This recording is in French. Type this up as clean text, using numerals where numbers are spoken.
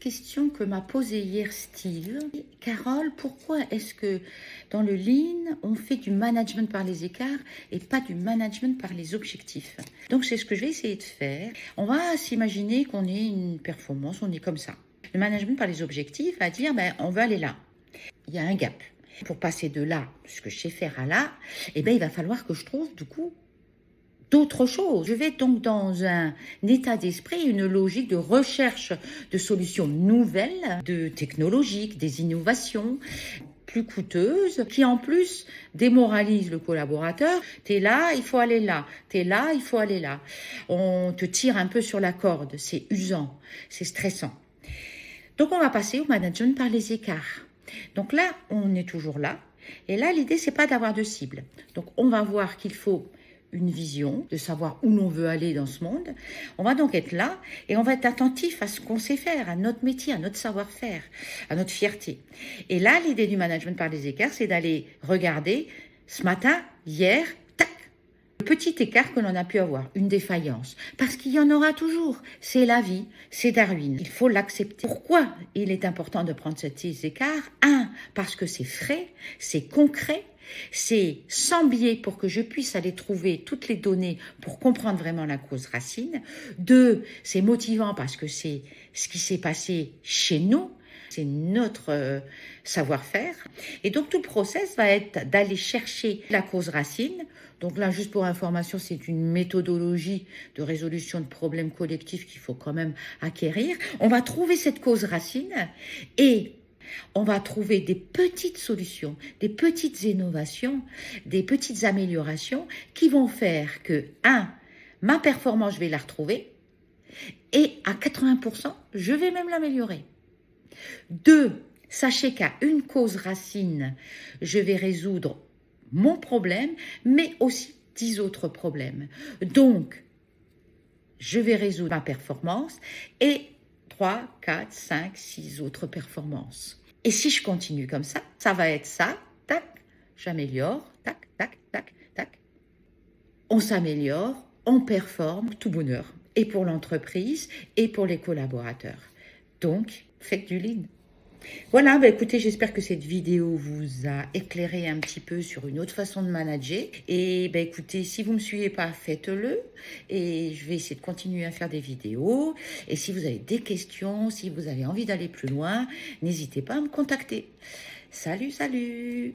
question que m'a posée hier Steve. Carole, pourquoi est-ce que dans le Lean, on fait du management par les écarts et pas du management par les objectifs? Donc c'est ce que je vais essayer de faire. On va s'imaginer qu'on ait une performance, on est comme ça. Le management par les objectifs va dire, on veut aller là. Il y a un gap. Pour passer de là, ce que je sais faire à là, il va falloir que je trouve du coup d'autres choses. Je vais donc dans un état d'esprit, une logique de recherche de solutions nouvelles, de technologiques, des innovations plus coûteuses, qui en plus démoralisent le collaborateur. T'es là, il faut aller là. T'es là, il faut aller là. On te tire un peu sur la corde. C'est usant, c'est stressant. Donc on va passer au management par les écarts. Donc là, on est toujours là. Et là, l'idée, c'est pas d'avoir de cible. Donc on va voir qu'il faut une vision, de savoir où l'on veut aller dans ce monde. On va donc être là et on va être attentif à ce qu'on sait faire, à notre métier, à notre savoir-faire, à notre fierté. Et là, l'idée du management par les écarts, c'est d'aller regarder ce matin, hier, tac, le petit écart que l'on a pu avoir, une défaillance. Parce qu'il y en aura toujours. C'est la vie, c'est Darwin. Il faut l'accepter. Pourquoi il est important de prendre ces écarts? Parce que c'est frais, c'est concret, c'est sans biais pour que je puisse aller trouver toutes les données pour comprendre vraiment la cause racine. 2, c'est motivant parce que c'est ce qui s'est passé chez nous, c'est notre savoir-faire. Et donc tout le process va être d'aller chercher la cause racine. Donc là, juste pour information, c'est une méthodologie de résolution de problèmes collectifs qu'il faut quand même acquérir. On va trouver cette cause racine et on va trouver des petites solutions, des petites innovations, des petites améliorations qui vont faire que, ma performance, je vais la retrouver et à 80%, je vais même l'améliorer. 2, sachez qu'à une cause racine, je vais résoudre mon problème, mais aussi 10 autres problèmes. Donc, je vais résoudre ma performance et 3, 4, 5, 6 autres performances. Et si je continue comme ça va être ça, tac, j'améliore, tac, tac, tac, tac. On s'améliore, on performe, tout bonheur. Et pour l'entreprise et pour les collaborateurs. Donc, faites du Lean. Voilà, écoutez, j'espère que cette vidéo vous a éclairé un petit peu sur une autre façon de manager. Et écoutez, si vous ne me suivez pas, faites-le. Et je vais essayer de continuer à faire des vidéos. Et si vous avez des questions, si vous avez envie d'aller plus loin, n'hésitez pas à me contacter. Salut, salut!